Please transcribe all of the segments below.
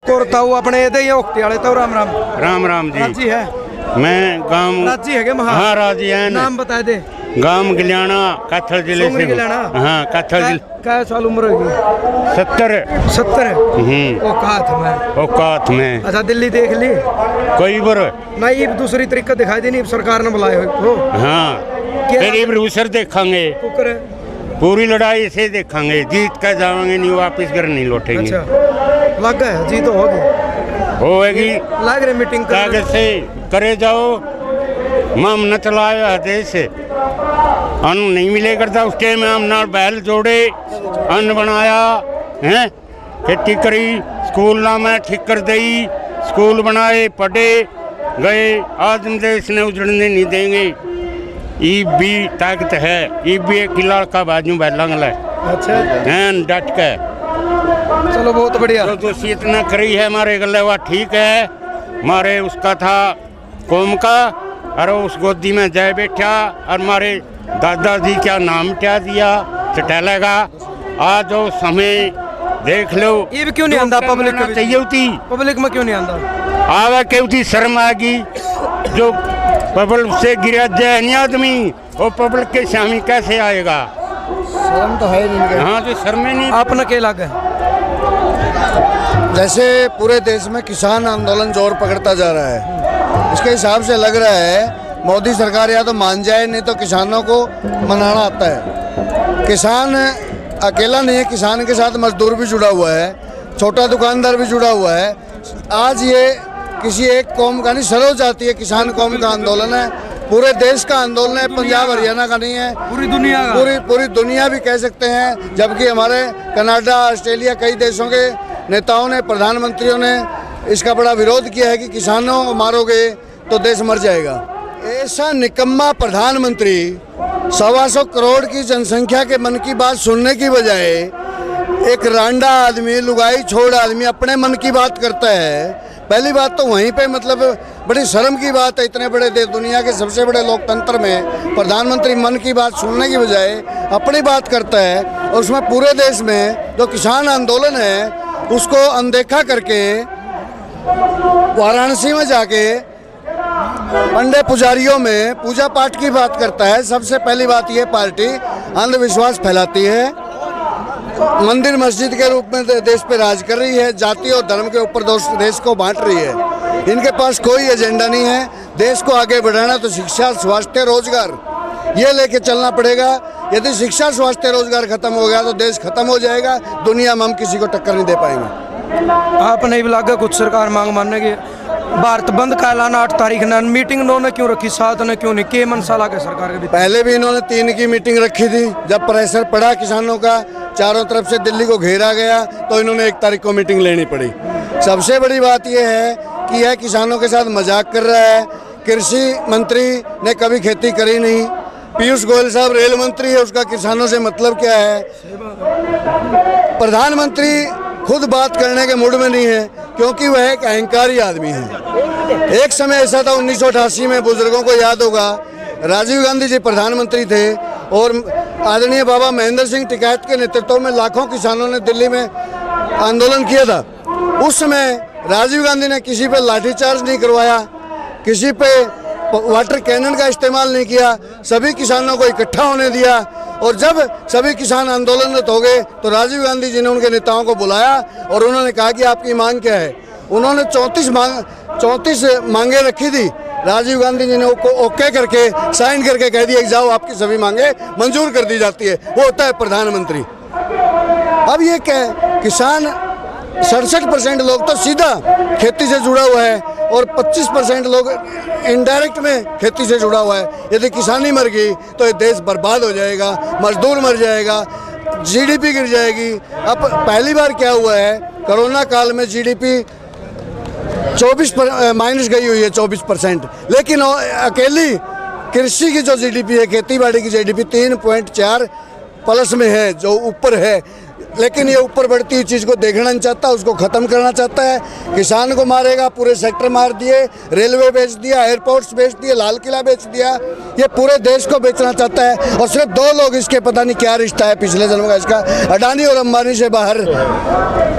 एक और ताऊ अपने ये ओक्टे वाले ताऊ राम राम राम राम जी। राजी है मैं गांव राजी है महा हाँ राजी है नाम बता दे। गांव गिलियाना कैथल जिले से हाँ कैथल जिले। क्या साल उम्र होगी? 70 औकात में। अच्छा दिल्ली देख ली कोई बार नहीं दूसरी तरीका दिखाई देनी सरकार ने बुलाए हो हाँ फिर दूसर देखेंगे पूरी लड़ाई से देखेंगे जीत कर जाएंगे नहीं वापस घर नहीं लौटेंगे। अच्छा लग गया जीत तो होगी लग रही मीटिंग कागज से करे जाओ माम न चलाया देश अन्न नहीं मिले करता उस टाइम हम नाल बैल जोड़े अन्न बनाया हैं खेती करी स्कूल में ठीक कर दी स्कूल बनाए पढ़े गए आज देश ने उजड़ने नहीं देंगे। ई भी ताकत है ई भी एक किला का बाजू बैलंगल है। अच्छा हैं डट के चलो बहुत बढ़िया जो इतना करी है हमारे गले वह ठीक है हमारे उसका था कौम का और उस गोदी में जय बैठा और हमारे दादाजी क्या नाम क्या दिया चटेलेगा आज वो समय देख लो ये भी क्यों नहीं आंदा पब्लिक में चाहिए होती पब्लिक में क्यों नहीं आंदा आवा के उठी शर्म आ गई जो पब्लिक से गिरा जाए नहीं आदमी वो पब्लिक के सामने कैसे आएगा शर्म तो है नहीं हाँ जो शर्म नहीं अपना क्या लगा जैसे पूरे देश में किसान आंदोलन जोर पकड़ता जा रहा है इसके हिसाब से लग रहा है मोदी सरकार या तो मान जाए नहीं तो किसानों को मनाना आता है। किसान अकेला नहीं है किसान के साथ मजदूर भी जुड़ा हुआ है छोटा दुकानदार भी जुड़ा हुआ है। आज ये किसी एक कौम का नहीं सरोज जाती है किसान कौम का आंदोलन है पूरे देश का आंदोलन है पंजाब हरियाणा का नहीं है पूरी दुनिया भी कह सकते हैं। जबकि हमारे कनाडा ऑस्ट्रेलिया कई देशों के नेताओं ने प्रधानमंत्रियों ने इसका बड़ा विरोध किया है कि किसानों को मारोगे तो देश मर जाएगा। ऐसा निकम्मा प्रधानमंत्री 125 करोड़ की जनसंख्या के मन की बात सुनने की बजाय एक रांडा आदमी लुगाई छोड़ आदमी अपने मन की बात करता है। पहली बात तो वहीं पे मतलब बड़ी शर्म की बात है इतने बड़े देश दुनिया के सबसे बड़े लोकतंत्र में प्रधानमंत्री मन की बात सुनने की बजाय अपनी बात करता है और उसमें पूरे देश में जो किसान आंदोलन है उसको अनदेखा करके वाराणसी में जाके पंडे पुजारियों में पूजा पाठ की बात करता है। सबसे पहली बात ये पार्टी अंधविश्वास फैलाती है मंदिर मस्जिद के रूप में देश पे राज कर रही है जाति और धर्म के ऊपर देश को बांट रही है। इनके पास कोई एजेंडा नहीं है। देश को आगे बढ़ाना तो शिक्षा स्वास्थ्य रोजगार ये लेके चलना पड़ेगा। यदि शिक्षा स्वास्थ्य रोजगार खत्म हो गया तो देश खत्म हो जाएगा दुनिया में हम किसी को टक्कर नहीं दे पाएंगे। आप नहीं भी लगा कुछ सरकार मांग मानने की भारत बंद का ऐलान 8 तारीख ने मीटिंग इन्होंने क्यों रखी 7 ने क्यों नहीं के मनसा लगा सरकार के पहले भी इन्होंने 3 की मीटिंग रखी थी जब प्रेशर पड़ा किसानों का चारों तरफ से दिल्ली को घेरा गया तो इन्होंने 1 तारीख को मीटिंग लेनी पड़ी। सबसे बड़ी बात यह है कि यह किसानों के साथ मजाक कर रहा है। कृषि मंत्री ने कभी खेती करी नहीं। पीयूष गोयल साहब रेल मंत्री है उसका किसानों से मतलब क्या है। प्रधानमंत्री खुद बात करने के मूड में नहीं है क्योंकि वह एक अहंकारी आदमी है। एक समय ऐसा था 1988 में बुजुर्गों को याद होगा राजीव गांधी जी प्रधानमंत्री थे और आदरणीय बाबा महेंद्र सिंह टिकैत के नेतृत्व में लाखों किसानों ने दिल्ली में आंदोलन किया था। उस समय राजीव गांधी ने किसी पे लाठीचार्ज नहीं करवाया किसी पे वाटर कैनन का इस्तेमाल नहीं किया सभी किसानों को इकट्ठा होने दिया और जब सभी किसान आंदोलनरत हो गए तो राजीव गांधी जी ने उनके नेताओं को बुलाया और उन्होंने कहा कि आपकी मांग क्या है। उन्होंने 34 मांगे रखी थी। राजीव गांधी जी ने ओके करके साइन करके कह दिया जाओ आपकी सभी मांगे मंजूर कर दी जाती है। वो होता है प्रधानमंत्री। अब ये क्या किसान 67% लोग तो सीधा खेती से जुड़ा हुआ है और 25% लोग इनडायरेक्ट में खेती से जुड़ा हुआ है। यदि किसानी मर गई तो ये देश बर्बाद हो जाएगा मजदूर मर जाएगा जीडीपी गिर जाएगी। अब पहली बार क्या हुआ है कोरोना काल में जीडीपी माइनस गई हुई है 24%। लेकिन अकेली कृषि की जो जीडीपी है खेती बाड़ी की जीडीपी 3.4 प्लस में है जो ऊपर है। लेकिन ये ऊपर बढ़ती हुई चीज़ को देखना नहीं चाहता, उसको ख़त्म करना चाहता है। किसान को मारेगा, पूरे सेक्टर मार दिए, रेलवे बेच दिया, एयरपोर्ट्स बेच दिए, लाल किला बेच दिया, ये पूरे देश को बेचना चाहता है। और सिर्फ दो लोग, इसके पता नहीं क्या रिश्ता है पिछले जन्म का इसका, अडानी और अंबानी से बाहर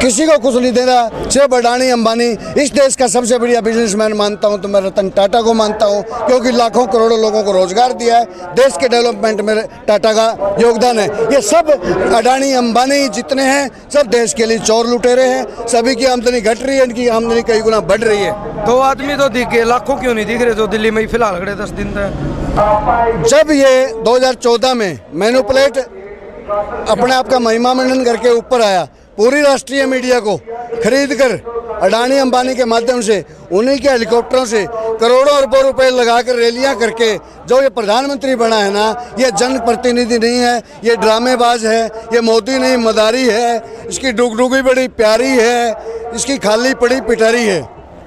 किसी को कुछ नहीं देना, सिर्फ अडानी अंबानी। इस देश का सबसे बढ़िया बिजनेसमैन मानता हूँ तो मैं रतन टाटा को मानता हूँ, क्योंकि लाखों करोड़ों लोगों को रोजगार दिया है, देश के डेवलपमेंट में टाटा का योगदान है। ये सब अडानी अंबानी जितने हैं सब देश के लिए चोर लुटेरे हैं, सभी की आमदनी घट रही है, इनकी आमदनी कई गुना बढ़ रही है। दो आदमी तो दिख गए, लाखों क्यों नहीं दिख रहे जो दिल्ली में ही फिलहाल खड़े 10 दिन तक? जब ये 2014 में मैनिपुलेट अपने आप का महिमा मंडन करके ऊपर आया, पूरी राष्ट्रीय मीडिया को खरीद कर अडानी अंबानी के माध्यम से, उन्हीं के हेलीकॉप्टरों से करोड़ों अरबों रुपए लगाकर रैलियां करके जो ये प्रधानमंत्री बना है ना, ये जनप्रतिनिधि नहीं है, ये ड्रामेबाज है, ये मोदी नहीं मदारी है, इसकी डुगडुगी बड़ी प्यारी है, इसकी खाली पड़ी पिटारी है।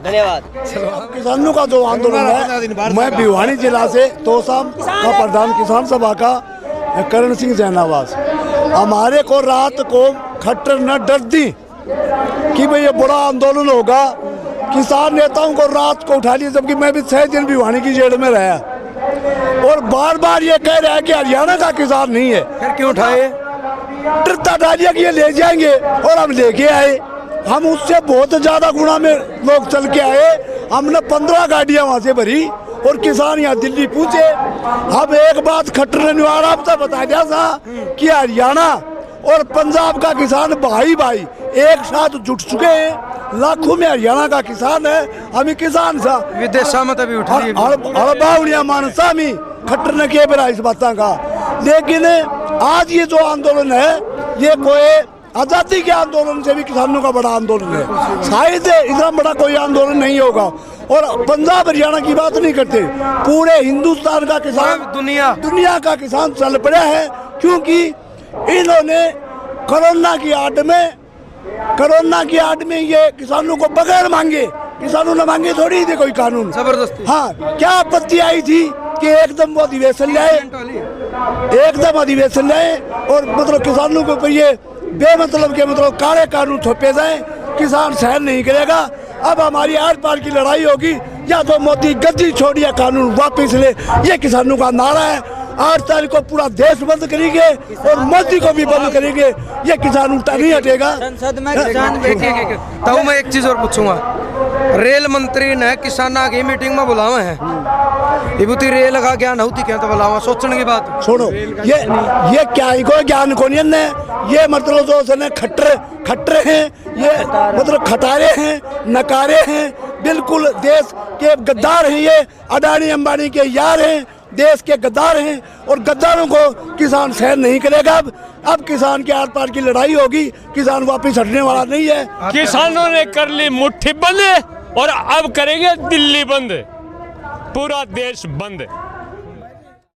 धन्यवाद। किसानों का जो आंदोलन है, मैं भिवानी जिला से तोसाम का प्रधान किसान सभा का करण सिंह जैनावास। हमारे को रात को खट्टर न डर दी कि भाई ये बड़ा आंदोलन होगा, किसान नेताओं को रात को उठा लिया, जबकि मैं भी 6 दिन भिवानी की जेल में रहा और बार बार ये कह रहा है कि हरियाणा का किसान नहीं है। फिर क्यों उठाए? डरता डालिया कि ये ले जाएंगे, और हम लेके आए। हम उससे बहुत ज्यादा गुना में लोग चल के आए, हमने 15 गाड़ियां वहां से भरी और किसान यहाँ दिल्ली पूछे। अब एक बात खट्टर निवार आपसे बता दिया था कि हरियाणा और पंजाब का किसान भाई भाई एक साथ जुट चुके हैं, लाखों में हरियाणा का किसान है, हम किसान सा विदेशा में तभी उठा लिए। हड़बावड़िया मानसा में खट्टर ने किए बिना इस बात का। लेकिन आज ये जो आंदोलन है, ये कोई आजादी के आंदोलन से भी किसानों का बड़ा आंदोलन है, शायद इतना बड़ा कोई आंदोलन नहीं होगा। और पंजाब हरियाणा की बात नहीं करते, पूरे हिंदुस्तान का किसान, दुनिया का किसान चल पड़ा है, क्योंकि इन्होंने कोरोना की आड़ में ये किसानों को बगैर मांगे, किसानों ने मांगे थोड़ी थी कोई कानून जबरदस्ती। हाँ, क्या आपत्ति आई थी कि एकदम वो अधिवेशन लाए, एकदम अधिवेशन लाए और मतलब किसानों के ऊपर ये बेमतलब के मतलब काले कानून थोपे जाए, किसान सहन नहीं करेगा। अब हमारी आर पार की लड़ाई होगी, या तो मोदी गद्दी छोड़िए, कानून वापस ले, ये किसानों का नारा है। 8 तारीख को पूरा देश बंद करेंगे और मोदी को भी बंद करेंगे, ये किसान उल्टा नहीं हटेगा। संसद में किसान बैठेंगे। तो मैं एक चीज और पूछूंगा, रेल मंत्री ने किसाना की मीटिंग में बुलावा है, विभूति रेल का ज्ञान होती क्या तो बुलावा, सोचने की बात छोड़ो, ये क्या ही कोई ज्ञान को नहीं है, ये मतलब जो खट्टर हैं, ये मतलब खटारे हैं, नकारे हैं, बिल्कुल देश के गद्दार हैं, ये अडानी अंबानी के यार हैं, देश के गद्दार हैं, और गद्दारों को किसान सहन नहीं करेगा। अब किसान के आर पार की लड़ाई होगी, किसान वापस हटने वाला नहीं है। किसानों ने कर ली मुट्ठी बंद और अब करेंगे दिल्ली बंद, पूरा देश बंद।